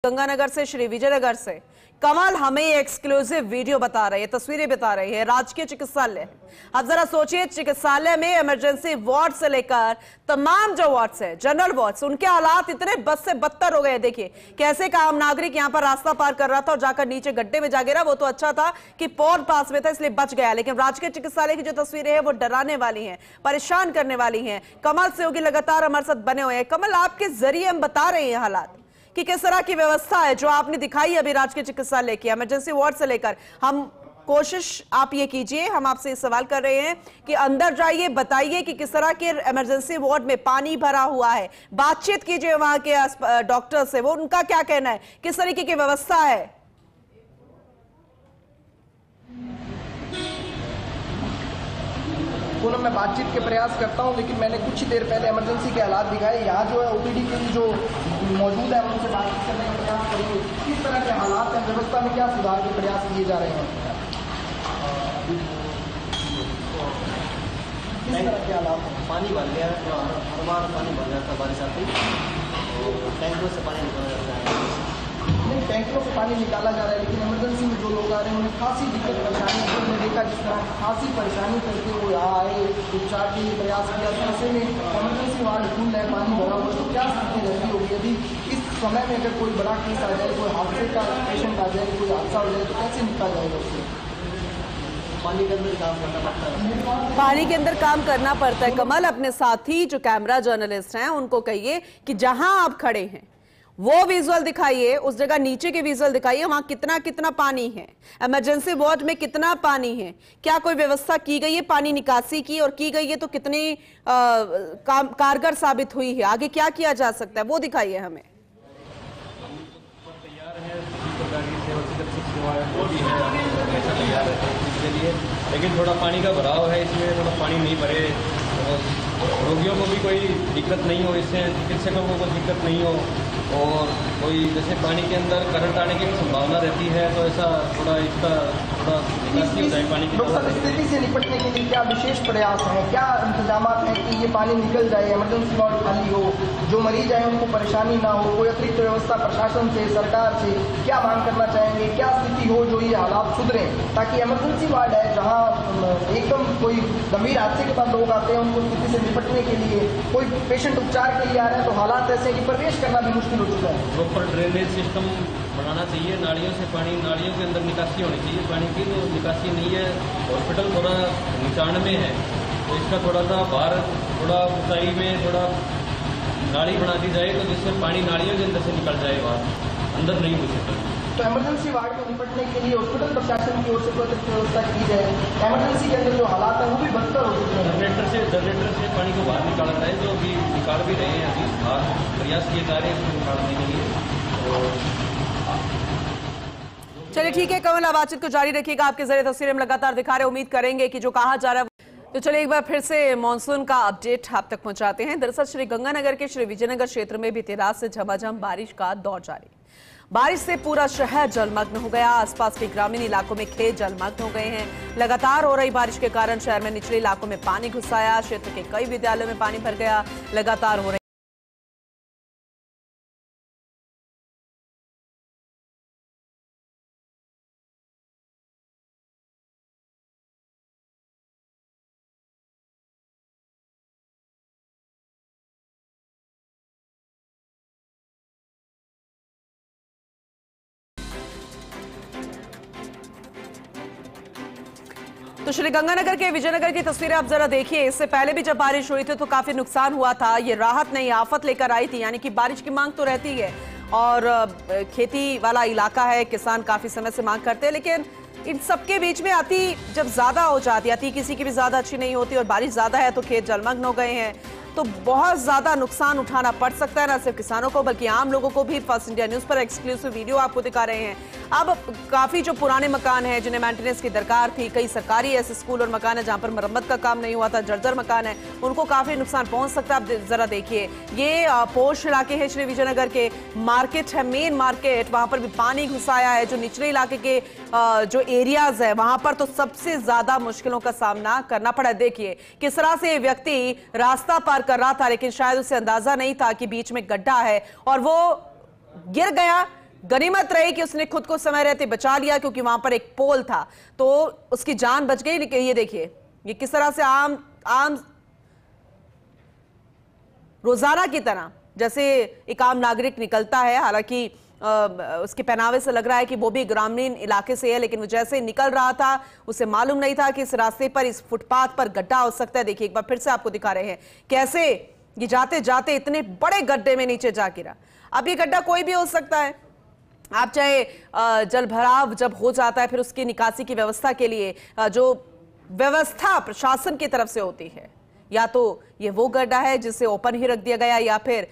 गंगानगर से, श्री विजयनगर से कमल हमें एक्सक्लूसिव वीडियो बता रहे हैं, तस्वीरें बता रही है राजकीय चिकित्सालय। अब जरा सोचिए, चिकित्सालय में इमरजेंसी वार्ड से लेकर तमाम जो वार्ड्स है, जनरल वार्ड्स, उनके हालात इतने बद से बदतर हो गए। देखिए कैसे का आम नागरिक यहां पर रास्ता पार कर रहा था और जाकर नीचे गड्ढे में जा गिरा। वो तो अच्छा था कि पौध पास में था इसलिए बच गया, लेकिन राजकीय चिकित्सालय की जो तस्वीरें हैं वो डराने वाली हैं, परेशान करने वाली हैं। कमल सहयोगी लगातार हमारे साथ बने हुए हैं। कमल, आपके जरिए हम बता रहे हैं हालात कि किस तरह की व्यवस्था है जो आपने दिखाई अभी राजकीय चिकित्सालय की, इमरजेंसी वार्ड से लेकर। हम कोशिश आप ये कीजिए, हम आपसे ये सवाल कर रहे हैं कि अंदर जाइए, बताइए कि किस तरह के इमरजेंसी वार्ड में पानी भरा हुआ है। बातचीत कीजिए वहां के डॉक्टर से, वो उनका क्या कहना है, किस तरीके की व्यवस्था है। पूनम, मैं बातचीत के प्रयास करता हूं, लेकिन मैंने कुछ ही देर पहले इमरजेंसी के हालात दिखाए। यहाँ जो है ओपीडी के लिए जो मौजूद है उनसे बातचीत करने का प्रयास करेंगे। किस तरह के हालात हैं, व्यवस्था में क्या सुधार के प्रयास किए जा रहे हैं, किस तरह के हालात हैं? पानी भर गया है, हर बार पानी भर जाता है बारिश आती और टैंकों से पानी निकाला जाता है। नहीं, टैंकरों से पानी निकाला जा रहा है, लेकिन इमरजेंसी में जो लोग आ रहे हैं उन्हें खासी दिक्कत परेशानी है। हमने देखा जिस तरह खासी परेशानी करके वो यहाँ आए, उपचार के लिए प्रयास किया। तो ऐसे में इमरजेंसी वार्ड फुल है, पानी भरा हुआ, तो क्या स्थिति रहती होगी यदि इस समय में अगर कोई बड़ा केस आ जाए, कोई हादसे का पेशेंट आ जाए, कोई हादसा हो जाए, तो कैसे निकला जाएगा उससे? पानी के अंदर काम करना पड़ता है। पानी के अंदर काम करना पड़ता है। कमल, अपने साथी जो कैमरा जर्नलिस्ट हैं उनको कहिए कि जहां आप खड़े हैं वो विजुअल दिखाइए, उस जगह नीचे के विजुअल दिखाइए, वहां कितना कितना पानी है, इमरजेंसी वार्ड में कितना पानी है, क्या कोई व्यवस्था की गई है पानी निकासी की, और की गई है तो कितनी कारगर साबित हुई है, आगे क्या किया जा सकता है वो दिखाइए हमें। तैयार है तैयार है इसके लिए, लेकिन थोड़ा पानी का भराव है, इसमें थोड़ा पानी नहीं भरे और रोगियों को भी कोई दिक्कत नहीं हो, इससे चिकित्सकों को कोई दिक्कत नहीं हो, और कोई जैसे पानी के अंदर करंट आने की संभावना रहती है, तो ऐसा थोड़ा इसका थोड़ा निकासी हो जाए पानी की। डॉक्टर, स्थिति से निपटने के लिए क्या विशेष प्रयास हैं, क्या इंतजाम हैं कि ये पानी निकल जाए, इमरजेंसी वार्ड खाली हो, जो मरीज आए उनको परेशानी ना हो, कोई अतिरिक्त व्यवस्था प्रशासन से, सरकार से क्या मांग करना चाहेंगे, क्या स्थिति हो जो ये हालात सुधरे, ताकि इमरजेंसी वार्ड है जहाँ एकदम कोई गंभीर हादसे के बाद लोग आते हैं, उनको स्थिति से निपटने के लिए, कोई पेशेंट उपचार के लिए आ रहे हैं तो हालात ऐसे कि प्रवेश करना भी मुश्किल हो चुका है। प्रॉपर ड्रेनेज सिस्टम बनाना चाहिए, नालियों से पानी, नालियों के अंदर निकासी होनी चाहिए पानी की, तो निकासी नहीं है। हॉस्पिटल थोड़ा नीचाण में है, तो इसका थोड़ा सा बाहर थोड़ा ऊंचाई में थोड़ा नाली बना दी जाए, तो जिससे पानी नालियों के अंदर से निकल जाए, बाहर अंदर नहीं घुस सकता। तो इमरजेंसी वार्ड में निपटने के लिए हॉस्पिटल प्रशासन की ओर से कोई व्यवस्था की जाए। इमरजेंसी के अंदर जो हालात हैं वो भी बदतर हो चुके हैं। जनरेटर से पानी को बाहर निकाला जाए, जो अभी निकाल भी रहे हैं, अभी बाहर प्रयास किए जा रहे हैं इसको निकालने के लिए। चलिए ठीक है कमल, बातचीत को जारी रखिएगा, आपके जरिए तस्वीरें हम लगातार दिखा रहे हैं, उम्मीद करेंगे कि जो कहा जा रहा है। तो चलिए एक बार फिर से मानसून का अपडेट आप तक पहुंचाते हैं। दरअसल श्री गंगानगर के श्री विजयनगर क्षेत्र में बीती रात से झमाझम बारिश का दौर जारी। बारिश से पूरा शहर जलमग्न हो गया, आसपास के ग्रामीण इलाकों में खेत जलमग्न हो गए हैं। लगातार हो रही बारिश के कारण शहर में निचले इलाकों में पानी घुस आया, क्षेत्र के कई विद्यालयों में पानी भर गया। लगातार हो रही तो श्री गंगानगर के विजयनगर की तस्वीरें आप जरा देखिए। इससे पहले भी जब बारिश हुई थी तो काफी नुकसान हुआ था, ये राहत नहीं आफत लेकर आई थी। यानी कि बारिश की मांग तो रहती है और खेती वाला इलाका है, किसान काफी समय से मांग करते हैं, लेकिन इन सबके बीच में अति जब ज्यादा हो जाती, अति किसी की भी ज्यादा अच्छी नहीं होती और बारिश ज्यादा है तो खेत जलमग्न हो गए हैं, तो बहुत ज्यादा नुकसान उठाना पड़ सकता है, न सिर्फ किसानों को बल्कि आम लोगों को भी। फर्स्ट इंडिया न्यूज पर एक्सक्लूसिव वीडियो आपको दिखा रहे हैं। अब काफी जो पुराने मकान हैं जिन्हें मेंटेनेंस की दरकार थी, कई सरकारी ऐसे स्कूल और मकान है जहां पर मरम्मत का काम नहीं हुआ था, जर्जर मकान है, उनको काफी नुकसान पहुंच सकता है। आप जरा देखिए, ये पोश इलाके हैं श्री विजयनगर के, मार्केट है, मेन मार्केट, वहां पर भी पानी घुस आया है। जो निचले इलाके के जो एरियाज है वहां पर तो सबसे ज्यादा मुश्किलों का सामना करना पड़ा। देखिए किस तरह से व्यक्ति रास्ता पार कर रहा था, लेकिन शायद उसे अंदाजा नहीं था कि बीच में गड्ढा है और वो गिर गया। गनीमत रही कि उसने खुद को समय रहते बचा लिया, क्योंकि वहां पर एक पोल था तो उसकी जान बच गई। लेकिन ये देखिए ये किस तरह से आम रोजाना की तरह जैसे एक आम नागरिक निकलता है, हालांकि उसके पहनावे से लग रहा है कि वो भी ग्रामीण इलाके से है, लेकिन वो जैसे निकल रहा था उसे मालूम नहीं था कि इस रास्ते पर, इस फुटपाथ पर गड्ढा हो सकता है। देखिए एक बार फिर से आपको दिखा रहे हैं कैसे ये जाते जाते इतने बड़े गड्ढे में नीचे जा गिरा। अब ये गड्ढा कोई भी हो सकता है, आप चाहे जल भराव जब हो जाता है फिर उसकी निकासी की व्यवस्था के लिए जो व्यवस्था प्रशासन की तरफ से होती है, या तो ये वो गड्ढा है जिसे ओपन ही रख दिया गया, या फिर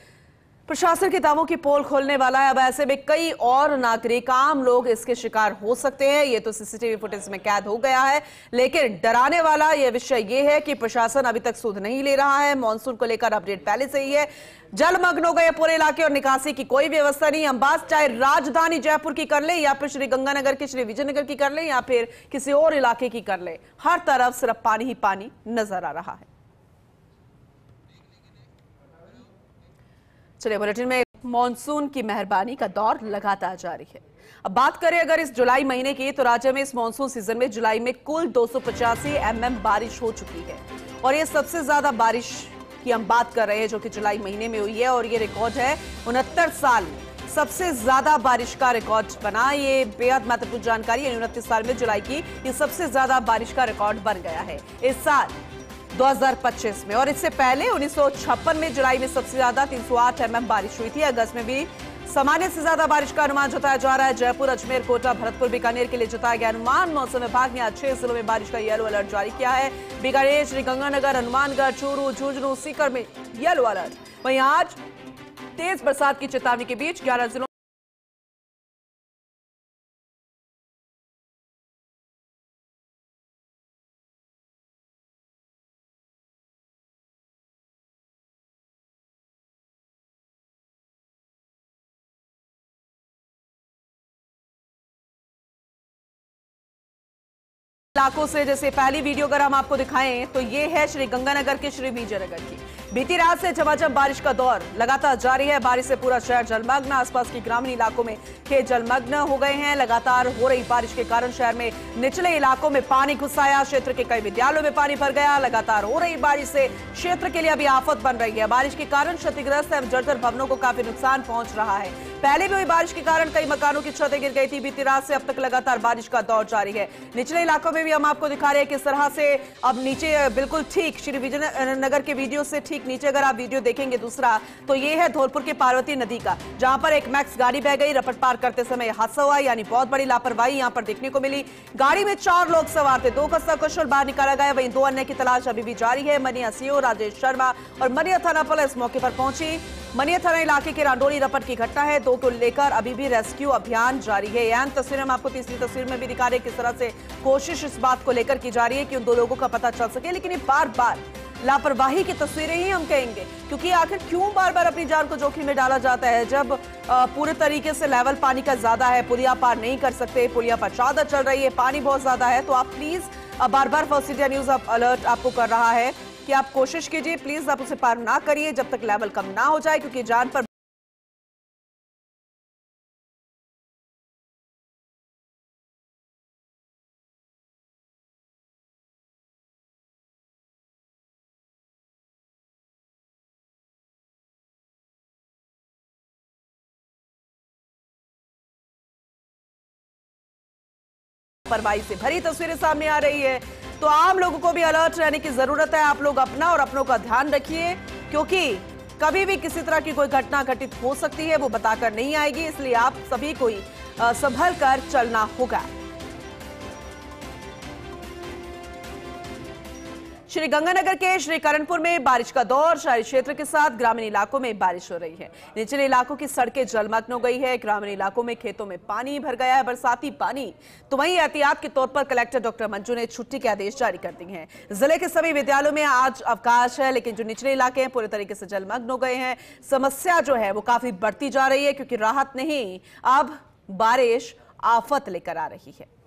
प्रशासन के दावों की पोल खोलने वाला है। अब ऐसे में कई और नागरिक, आम लोग इसके शिकार हो सकते हैं। ये तो सीसीटीवी फुटेज में कैद हो गया है, लेकिन डराने वाला यह विषय ये है कि प्रशासन अभी तक सुध नहीं ले रहा है। मॉनसून को लेकर अपडेट पहले से ही है, जलमग्न हो गए पूरे इलाके और निकासी की कोई व्यवस्था नहीं। हम बात चाहे राजधानी जयपुर की कर ले, या फिर श्री गंगानगर की, श्री विजयनगर की कर ले, या फिर किसी और इलाके की कर ले, हर तरफ सिर्फ पानी ही पानी नजर आ रहा है। चलिए बुलेटिन में, मॉनसून की मेहरबानी का दौर लगातार जारी है। अब बात करें अगर इस जुलाई महीने की, तो राज्य में इस मॉनसून सीजन में जुलाई में कुल 285 mm बारिश हो चुकी है, और ये सबसे ज्यादा बारिश की हम बात कर रहे हैं जो कि जुलाई महीने में हुई है, और ये रिकॉर्ड है 69 साल में सबसे ज्यादा बारिश का रिकॉर्ड बना। ये बेहद महत्वपूर्ण जानकारी है। 29 साल में जुलाई की ये सबसे ज्यादा बारिश का रिकॉर्ड बन गया है इस साल 2025 में। और इससे पहले 1956 में जुलाई में सबसे ज्यादा 308 mm बारिश हुई थी। अगस्त में भी सामान्य से ज्यादा बारिश का अनुमान जताया जा रहा है। जयपुर, अजमेर, कोटा, भरतपुर, बीकानेर के लिए जताया गया अनुमान। मौसम विभाग ने आज 6 जिलों में बारिश का येलो अलर्ट जारी किया है। बीकानेर, श्रीगंगानगर, हनुमानगढ़, चूरू, झुंझुनू, सीकर में येलो अलर्ट। वहीं आज तेज बरसात की चेतावनी के बीच 11 जिलों इलाकों से, जैसे पहली वीडियो अगर हम आपको दिखाएं तो ये है श्री गंगानगर के श्री विजयनगर की। बीती रात से झमाझम बारिश का दौर लगातार जारी है। बारिश से पूरा शहर जलमग्न, आसपास के ग्रामीण इलाकों में खेत जलमग्न हो गए हैं। लगातार हो रही बारिश के कारण शहर में निचले इलाकों में पानी घुस आया। क्षेत्र के कई विद्यालयों में पानी भर गया। लगातार हो रही बारिश से क्षेत्र के लिए अभी आफत बन रही है। बारिश के कारण क्षतिग्रस्त एवं जर्जर भवनों को काफी नुकसान पहुंच रहा है। पहले भी हुई बारिश के कारण कई मकानों की छतें गिर गई थी। बीती रात से अब तक लगातार बारिश का दौर जारी है। निचले इलाकों में भी हम आपको दिखा रहे हैं किस तरह से अब नीचे बिल्कुल ठीक श्री विजयनगर के वीडियो से ठीक नीचे अगर आप वीडियो देखेंगे दूसरा, तो ये है धौलपुर के पार्वती नदी का, जहां पर एक मैक्स गाड़ी बह गई। रपट पार करते समय हादसा हुआ, यानी बहुत बड़ी लापरवाही यहां पर देखने को मिली। गाड़ी में 4 लोग सवार थे, 2 का सकुशल बाहर निकाला गया। वहीं 2 अन्य की तलाश अभी भी जारी है। मनिया सीओ राजेश शर्मा और मनिया थाना पुलिस मौके पर पहुंची। मनिया थाना इलाके के रांडोली रपट की घटना है। 2 को लेकर अभी भी रेस्क्यू अभियान जारी है। यह तस्वीर हम आपको तीसरी तस्वीर में भी दिखा रहे हैं किस तरह से कोशिश इस बात को लेकर की जा रही है कि उन 2 लोगों का पता चल सके। लेकिन ये बार बार लापरवाही की तस्वीरें ही हम कहेंगे, क्योंकि आखिर क्यों बार बार अपनी जान को जोखिम में डाला जाता है जब पूरे तरीके से लेवल पानी का ज्यादा है, पुलिया पार नहीं कर सकते, पुलिया पर चादर चल रही है, पानी बहुत ज्यादा है। तो आप please bar bar first India news alert आपको कर रहा है कि आप कोशिश कीजिए, प्लीज आप उसे पार ना करिए जब तक लेवल कम ना हो जाए, क्योंकि जान पर लापरवाही से भरी तस्वीरें सामने आ रही है। तो आम लोगों को भी अलर्ट रहने की जरूरत है। आप लोग अपना और अपनों का ध्यान रखिए, क्योंकि कभी भी किसी तरह की कोई घटना घटित हो सकती है, वो बताकर नहीं आएगी। इसलिए आप सभी को ही संभल कर चलना होगा। श्री गंगानगर के श्री करणपुर में बारिश का दौर, शहरी क्षेत्र के साथ ग्रामीण इलाकों में बारिश हो रही है। निचले इलाकों की सड़कें जलमग्न हो गई है। ग्रामीण इलाकों में खेतों में पानी भर गया है, बरसाती पानी। तो वहीं एहतियात के तौर पर कलेक्टर डॉक्टर मंजू ने छुट्टी के आदेश जारी कर दिए हैं। जिले के सभी विद्यालयों में आज अवकाश है, लेकिन जो निचले इलाके हैं पूरे तरीके से जलमग्न हो गए हैं। समस्या जो है वो काफी बढ़ती जा रही है, क्योंकि राहत नहीं, अब बारिश आफत लेकर आ रही है।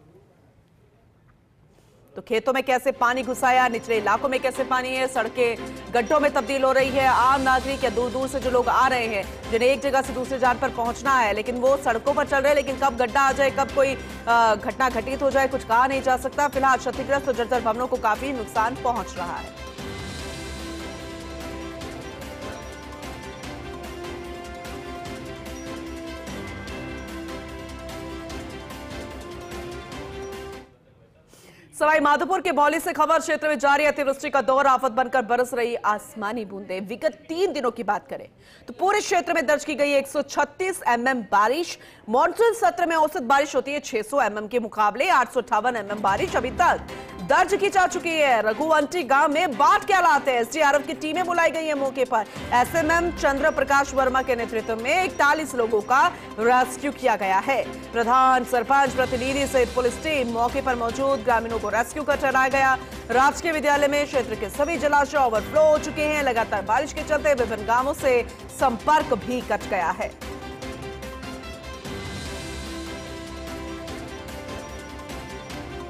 तो खेतों में कैसे पानी घुसाया, निचले इलाकों में कैसे पानी है, सड़कें गड्ढों में तब्दील हो रही है। आम नागरिक या दूर दूर से जो लोग आ रहे हैं, जिन्हें एक जगह से दूसरी जगह पर पहुंचना है, लेकिन वो सड़कों पर चल रहे हैं, लेकिन कब गड्ढा आ जाए, कब कोई घटना घटित हो जाए, कुछ कहा नहीं जा सकता। फिलहाल क्षतिग्रस्त और जर्जर भवनों को काफी नुकसान पहुंच रहा है। सवाई माधोपुर के भौली से खबर, क्षेत्र में जारी अतिवृष्टि का दौर, आफत बनकर बरस रही आसमानी बूंदें। विगत 3 दिनों की बात करें तो पूरे क्षेत्र में दर्ज की गई 136 mm बारिश। मॉनसून सत्र में औसत बारिश होती है 600 mm के मुकाबले 858 mm बारिश अभी तक दर्ज की जा चुकी है। रघुवंटी गांव में बाढ़ के हालात है। एसडीआरएफ की टीमें बुलाई गई है मौके पर। एसएमएम चंद्र प्रकाश वर्मा के नेतृत्व में 41 लोगों का रेस्क्यू किया गया है। प्रधान, सरपंच, प्रतिनिधि सहित पुलिस टीम मौके पर मौजूद, ग्रामीणों को रेस्क्यू कर चलाया गया। राजकीय विद्यालय में क्षेत्र के सभी जलाशय ओवरफ्लो हो चुके हैं। लगातार बारिश के चलते विभिन्न गांवों से संपर्क भी कट गया है।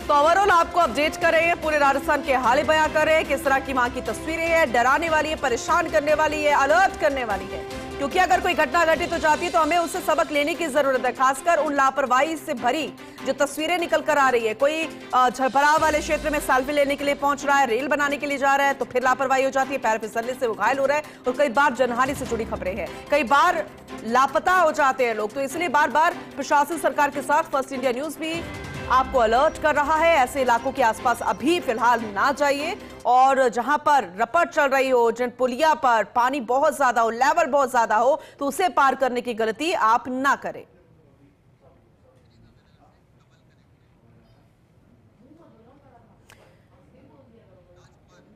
तो ओवरऑल आपको अपडेट कर रहे हैं, पूरे राजस्थान के हाल बयां कर रहे हैं, किस तरह की मां की तस्वीरें हैं। डराने वाली है, परेशान करने वाली है, अलर्ट करने वाली है, क्योंकि अगर कोई घटना घटित हो जाती है तो हमें उससे सबक लेने की जरूरत है। खासकर उन लापरवाही से भरी जो तस्वीरें निकल कर आ रही है। कोई झरभराव वाले क्षेत्र में सेल्फी लेने के लिए पहुंच रहा है, रेल बनाने के लिए जा रहा है, तो फिर लापरवाही हो जाती है, पैर फिसलने से वो घायल हो रहा है। और कई बार जनहानि से जुड़ी खबरें हैं, कई बार लापता हो जाते हैं लोग। तो इसलिए बार बार प्रशासन सरकार के साथ फर्स्ट इंडिया न्यूज भी आपको अलर्ट कर रहा है, ऐसे इलाकों के आसपास अभी फिलहाल ना जाइए। और जहां पर रपट चल रही हो, जिन पुलिया पर पानी बहुत ज्यादा हो, लेवल बहुत ज्यादा हो, तो उसे पार करने की गलती आप ना करें।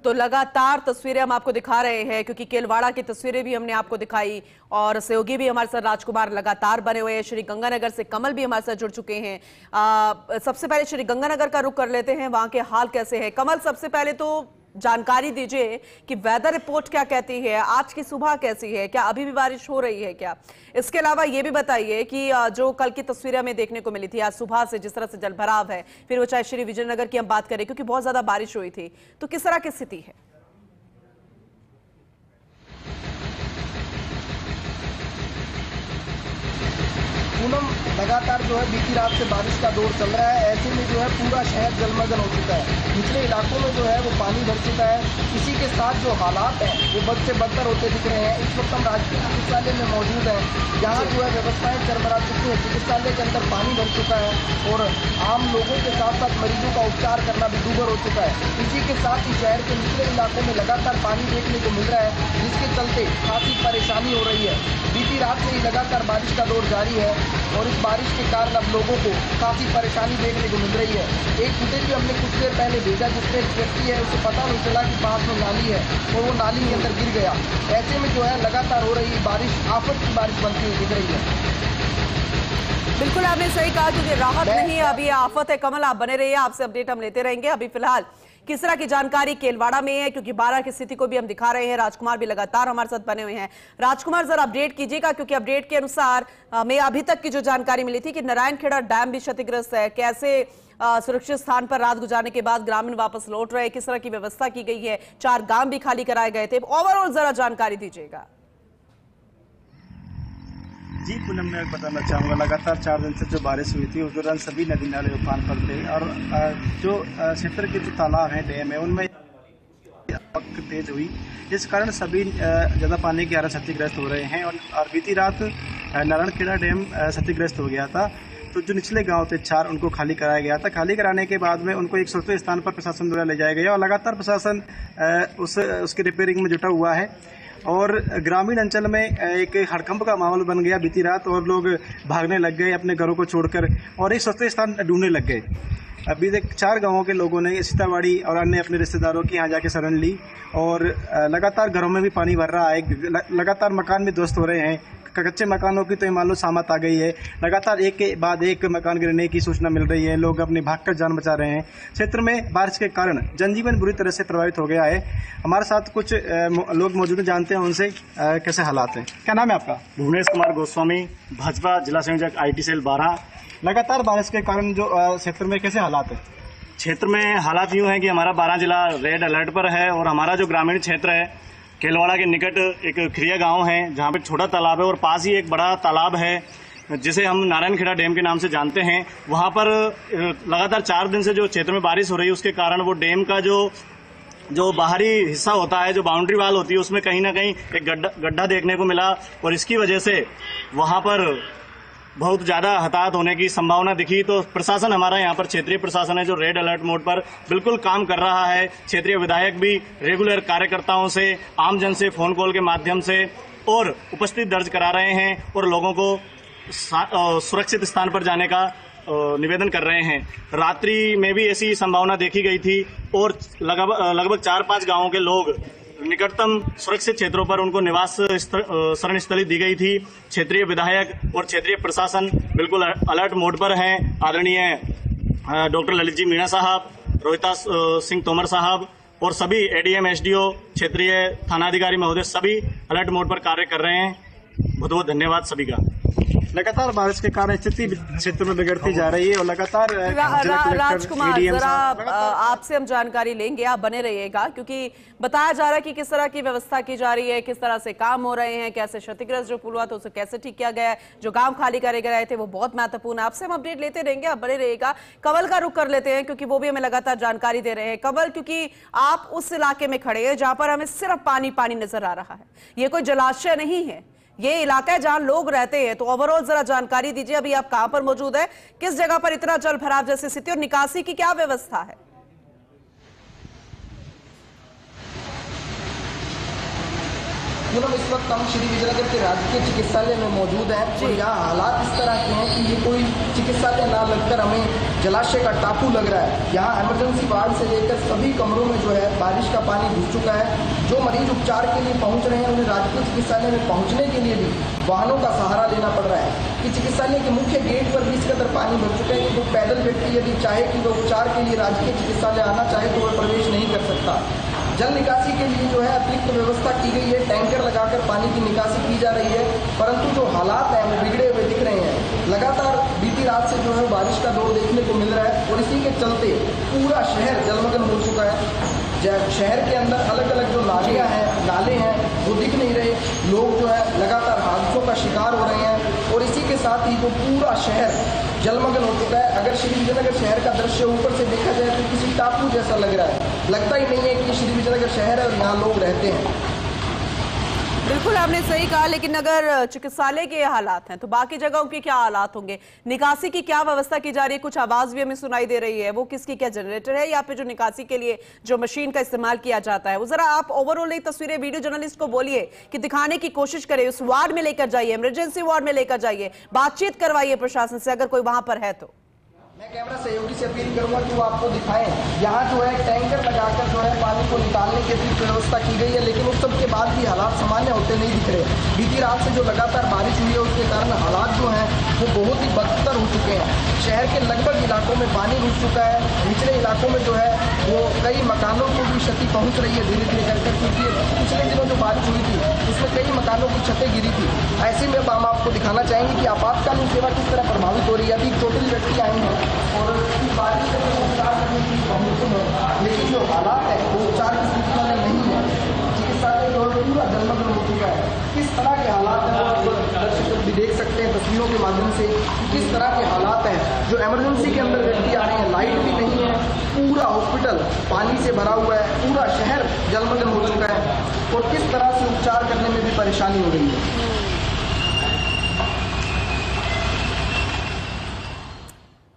तो लगातार तस्वीरें हम आपको दिखा रहे हैं, क्योंकि केलवाड़ा की तस्वीरें भी हमने आपको दिखाई और सहयोगी भी हमारे साथ राजकुमार लगातार बने हुए हैं। श्री गंगानगर से कमल भी हमारे साथ जुड़ चुके हैं। सबसे पहले श्री गंगानगर का रुख कर लेते हैं, वहां के हाल कैसे हैं। कमल, सबसे पहले तो जानकारी दीजिए कि वेदर रिपोर्ट क्या कहती है, आज की सुबह कैसी है, क्या अभी भी बारिश हो रही है क्या? इसके अलावा ये भी बताइए कि जो कल की तस्वीरें हमें देखने को मिली थी आज सुबह से, जिस तरह से जलभराव है, फिर वो चाहे श्री विजयनगर की हम बात करें क्योंकि बहुत ज्यादा बारिश हुई थी, तो किस तरह की स्थिति है? पूनम, लगातार जो है बीती रात से बारिश का दौर चल रहा है। ऐसे में जो है पूरा शहर जलमग्न हो चुका है। निचले इलाकों में जो है वो पानी भर चुका है। इसी के साथ जो हालात हैं वो बद से बदतर होते दिख रहे हैं। इस वक्त हम राजकीय चिकित्सालय में मौजूद हैं, जहाँ जो है व्यवस्थाएं चरमरा चुकी हैं। चिकित्सालय के अंदर पानी भर चुका है और आम लोगों के साथ साथ मरीजों का उपचार करना भी दूभर हो चुका है। इसी के साथ ही शहर के निचले इलाकों में लगातार पानी देखने को मिल रहा है, जिसके चलते काफी परेशानी हो रही है। बीती रात से ही लगातार बारिश का दौर जारी है और इस बारिश के कारण अब लोगों को काफी परेशानी देखने को मिल रही है। एक फुटेज भी हमने कुछ देर पहले भेजा, जिसमें एक व्यक्ति है, उसे पता नहीं चला कि पास में नाली है और वो नाली के अंदर गिर गया। ऐसे में जो है लगातार हो रही बारिश आफत की बारिश बनती हुई दिख रही है। बिल्कुल आपने सही कहा, क्योंकि राहत नहीं, अभी आफत है। कमल, आप बने रहिए, आपसे अपडेट हम लेते रहेंगे। अभी फिलहाल किस तरह की जानकारी केलवाड़ा में है, क्योंकि बाढ़ की स्थिति को भी हम दिखा रहे हैं। राजकुमार भी लगातार हमारे साथ बने हुए हैं। राजकुमार, जरा अपडेट कीजिएगा, क्योंकि अपडेट के अनुसार हमें अभी तक की जो जानकारी मिली थी कि नारायणखेड़ा डैम भी क्षतिग्रस्त है। कैसे सुरक्षित स्थान पर रात गुजारने के बाद ग्रामीण वापस लौट रहे हैं, किस तरह की व्यवस्था की गई है? 4 गांव भी खाली कराए गए थे। ओवरऑल जरा जानकारी दीजिएगा। जी पूनम, मैं बताना चाहूँगा, लगातार 4 दिन से जो बारिश हुई थी उस दौरान सभी नदी नाले उफान पर थे और जो क्षेत्र के जो तालाब हैं, डैम है, उनमें तेज हुई, जिस कारण सभी ज़्यादा पानी के कारण क्षतिग्रस्त हो रहे हैं। और बीती रात नारायणखेड़ा डैम क्षतिग्रस्त हो गया था, तो जो निचले गांव थे 4, उनको खाली कराया गया था। खाली कराने के बाद में उनको एक सुरक्षित स्थान पर प्रशासन द्वारा ले जाया गया और लगातार प्रशासन उसकी रिपेयरिंग में जुटा हुआ है। और ग्रामीण अंचल में एक हड़कंप का माहौल बन गया बीती रात और लोग भागने लग गए अपने घरों को छोड़कर और एक सुरक्षित स्थान ढूंढने लग गए। अभी तक 4 गांवों के लोगों ने सीताबाड़ी और अन्य अपने रिश्तेदारों के यहाँ जाके शरण ली और लगातार घरों में भी पानी भर रहा है। लगातार मकान भी ध्वस्त हो रहे हैं। कच्चे मकानों की तो मान लो सामत आ गई है। लगातार एक के बाद एक मकान गिरने की सूचना मिल रही है। लोग अपने भागकर जान बचा रहे हैं। क्षेत्र में बारिश के कारण जनजीवन बुरी तरह से प्रभावित हो गया है। हमारे साथ कुछ लोग मौजूद हैं, जानते हैं उनसे कैसे हालात हैं। क्या नाम है आपका? भुवनेश कुमार गोस्वामी, भाजपा जिला संयोजक IT सेल 12। लगातार बारिश के कारण जो क्षेत्र में कैसे हालात हैं? क्षेत्र में हालात यूँ हैं कि हमारा 12 जिला रेड अलर्ट पर है और हमारा जो ग्रामीण क्षेत्र है केलवाड़ा के निकट एक खिरिया गांव है जहां पे छोटा तालाब है और पास ही एक बड़ा तालाब है जिसे हम नारायणखेड़ा डैम के नाम से जानते हैं। वहां पर लगातार 4 दिन से जो क्षेत्र में बारिश हो रही है उसके कारण वो डैम का जो बाहरी हिस्सा होता है, जो बाउंड्री वाल होती है, उसमें कहीं ना कहीं एक गड्ढा देखने को मिला और इसकी वजह से वहां पर बहुत ज़्यादा हताहत होने की संभावना दिखी। तो प्रशासन हमारा यहाँ पर क्षेत्रीय प्रशासन है जो रेड अलर्ट मोड पर बिल्कुल काम कर रहा है। क्षेत्रीय विधायक भी रेगुलर कार्यकर्ताओं से, आमजन से फोन कॉल के माध्यम से और उपस्थिति दर्ज करा रहे हैं और लोगों को सुरक्षित स्थान पर जाने का निवेदन कर रहे हैं। रात्रि में भी ऐसी संभावना देखी गई थी और लगभग 4-5 गांवों के लोग निकटतम सुरक्षित क्षेत्रों पर उनको निवास शरण स्थली दी गई थी। क्षेत्रीय विधायक और क्षेत्रीय प्रशासन बिल्कुल अलर्ट मोड पर हैं। आदरणीय डॉक्टर ललित जी मीणा साहब, रोहितास सिंह तोमर साहब और सभी एडीएम, एसडीओ, क्षेत्रीय थानाधिकारी महोदय सभी अलर्ट मोड पर कार्य कर रहे हैं। बहुत बहुत धन्यवाद सभी का। लगातार बारिश के कारण स्थिति क्षेत्र में बिगड़ती जा रही है और लगातार राजकुमार, जरा आपसे हम जानकारी लेंगे, आप बने रहिएगा, क्योंकि बताया जा रहा है कि किस तरह की व्यवस्था की जा रही है, किस तरह से काम हो रहे हैं, कैसे क्षतिग्रस्त जो पुल हुआ था उसे कैसे ठीक किया गया है, जो गांव खाली करे गए थे वो बहुत महत्वपूर्ण है। आपसे हम अपडेट लेते रहेंगे, आप बने रहिएगा। कंवल का रुख कर लेते हैं क्योंकि वो भी हमें लगातार जानकारी दे रहे हैं। कंवल, क्योंकि आप उस इलाके में खड़े हैं जहां पर हमें सिर्फ पानी पानी नजर आ रहा है, ये कोई जलाशय नहीं है, ये इलाका है जहां लोग रहते हैं, तो ओवरऑल जरा जानकारी दीजिए। अभी आप कहां पर मौजूद है, किस जगह पर इतना जल भराव जैसी स्थिति और निकासी की क्या व्यवस्था है? पूनम, इस वक्त हम श्री विजयनगर के राजकीय चिकित्सालय में मौजूद हैं और यहाँ हालात इस तरह के हैं कि ये कोई चिकित्सालय ना लगकर हमें जलाशय का टापू लग रहा है। यहाँ इमरजेंसी वार्ड से लेकर सभी कमरों में जो है बारिश का पानी घुस चुका है। जो मरीज उपचार के लिए पहुँच रहे हैं उन्हें राजकीय चिकित्सालय में पहुँचने के लिए भी वाहनों का सहारा लेना पड़ रहा है कि चिकित्सालय के मुख्य गेट पर भी इस कदर पानी भर चुका है कि कोई पैदल व्यक्ति यदि चाहे कि वो उपचार के लिए राजकीय चिकित्सालय आना चाहे तो वह प्रवेश नहीं कर सकता। जल निकासी के लिए जो है अतिरिक्त व्यवस्था की गई है, टैंकर लगाकर पानी की निकासी की जा रही है, परंतु जो हालात हैं वो बिगड़े हुए दिख रहे हैं। लगातार बीती रात से जो है बारिश का दौर देखने को मिल रहा है और इसी के चलते पूरा शहर जलमग्न हो चुका है। शहर के अंदर अलग अलग जो नालियाँ हैं, नाले हैं, वो दिख नहीं रहे। लोग जो है लगातार हादसों का शिकार हो रहे हैं और इसी के साथ ही जो पूरा शहर जलमग्न हो चुका है। अगर श्री विजयनगर शहर का दृश्य ऊपर से देखा जाए तो किसी टापू जैसा लग रहा है, लगता ही नहीं है कि श्री विजयनगर शहर है और यहाँ लोग रहते हैं। बिल्कुल आपने सही कहा, लेकिन अगर चिकित्सालय के हालात हैं तो बाकी जगहों के क्या हालात होंगे? निकासी की क्या व्यवस्था की जा रही है? कुछ आवाज भी हमें सुनाई दे रही है, वो किसकी, क्या जनरेटर है या फिर जो निकासी के लिए जो मशीन का इस्तेमाल किया जाता है वो? जरा आप ओवरऑल एक तस्वीरें वीडियो जर्नलिस्ट को बोलिए कि दिखाने की कोशिश करें, उस वार्ड में लेकर जाइए, इमरजेंसी वार्ड में लेकर जाइए, बातचीत करवाइए प्रशासन से अगर कोई वहां पर है तो। मैं कैमरा सहयोगी से अपील करूंगा कि वो आपको दिखाएं। यहाँ जो है टैंकर लगाकर जो है पानी को निकालने की भी व्यवस्था की गई है, लेकिन उस सब के बाद भी हालात सामान्य होते नहीं दिख रहे। बीती रात से जो लगातार बारिश हुई है उसके कारण हालात जो हैं वो बहुत ही बदतर हो चुके हैं। शहर के लगभग इलाकों में पानी घुस चुका है। निचले इलाकों में जो है वो कई मकानों को भी क्षति पहुँच रही है धीरे धीरे करके, क्योंकि पिछले दिनों जो बारिश हुई थी उसमें कई मकानों की छतें गिरी थी। ऐसे में हम आपको दिखाना चाहेंगे कि आपातकालीन सेवा किस तरह प्रभावित हो रही है। अभी टोटल व्यक्ति आए हैं और बारिश से उपचार करने की पहुँच है, लेकिन जो हालात है वो उपचार की स्थिति में नहीं है। चिकित्सालय जो है पूरा जलमग्न हो चुका है। किस तरह के हालात हैं वो दर्शक भी देख सकते हैं तस्वीरों के माध्यम से, किस तरह के हालात हैं। जो इमरजेंसी के अंदर व्यक्ति आ रहे हैं, लाइट भी नहीं है, पूरा हॉस्पिटल पानी से भरा हुआ है, पूरा शहर जलमग्न हो चुका है और किस तरह से उपचार करने में भी परेशानी हो रही है।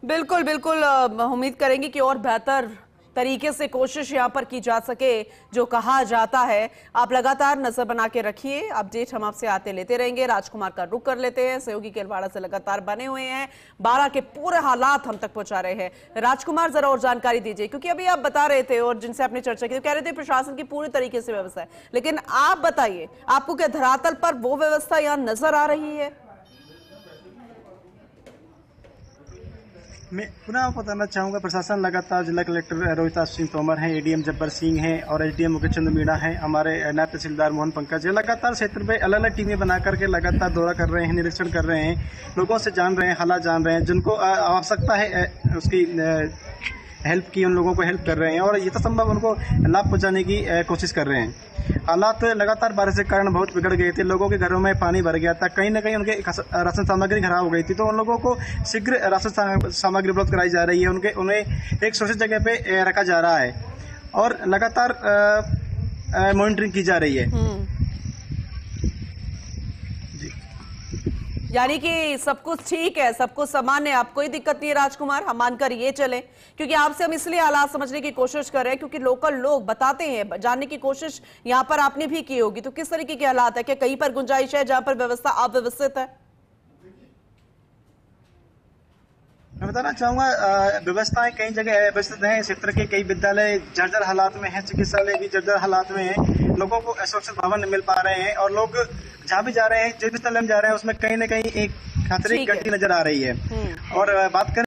बिल्कुल बिल्कुल, उम्मीद करेंगे कि और बेहतर तरीके से कोशिश यहां पर की जा सके जो कहा जाता है। आप लगातार नजर बना के रखिए, अपडेट हम आपसे आते लेते रहेंगे। राजकुमार का रुख कर लेते हैं, सहयोगी केलवाड़ा से लगातार बने हुए हैं, 12 के पूरे हालात हम तक पहुंचा रहे हैं। राजकुमार जरा और जानकारी दीजिए, क्योंकि अभी आप बता रहे थे और जिनसे आपने चर्चा की तो कह रहे थे प्रशासन की पूरी तरीके से व्यवस्था है, लेकिन आप बताइए आपको क्या धरातल पर वो व्यवस्था यहाँ नजर आ रही है? मैं पुनः बताना चाहूँगा, प्रशासन लगातार जिला कलेक्टर रोहितास सिंह तोमर हैं, एडीएम जब्बर सिंह हैं और एसडीएम मुकेश चंद्र मीणा हैं, हमारे नायब तहसीलदार मोहन पंकज है, लगातार क्षेत्र में अलग अलग टीमें बना करके लगातार दौरा कर रहे हैं, निरीक्षण कर रहे हैं, लोगों से जान रहे हैं, हालात जान रहे हैं, जिनको आवश्यकता है उसकी हेल्प की, उन लोगों को हेल्प कर रहे हैं और यथासंभव उनको लाभ पहुंचाने की कोशिश कर रहे हैं। हालात लगातार बारिश के कारण बहुत बिगड़ गए थे, लोगों के घरों में पानी भर गया था, कहीं ना कहीं उनके राशन सामग्री खराब हो गई थी, तो उन लोगों को शीघ्र राशन सामग्री उपलब्ध कराई जा रही है, उन्हें एक सुरक्षित जगह पे रखा जा रहा है और लगातार मॉनिटरिंग की जा रही है। यानी कि सब कुछ ठीक है, सब कुछ सामान्य है, आपको कोई दिक्कत नहीं है राजकुमार, हम मानकर ये चले, क्योंकि आपसे हम इसलिए हालात समझने की कोशिश कर रहे हैं क्योंकि लोकल लोग बताते हैं, जानने की कोशिश यहाँ पर आपने भी की होगी, तो किस तरीके के हालात है, क्या कहीं पर गुंजाइश है जहां पर व्यवस्था अव्यवस्थित है? मैं बताना चाहूंगा व्यवस्थाएं कई जगह व्यवस्थित हैं, क्षेत्र के कई विद्यालय जर्जर हालात में हैं, चिकित्सालय भी जर्जर हालात में हैं, लोगों को सुरक्षित भवन नहीं मिल पा रहे हैं और लोग जहाँ भी जा रहे हैं, जिस भी स्थल में जा रहे हैं उसमें कहीं ना कहीं एक खतरे की घंटी नजर आ रही है। और बात करें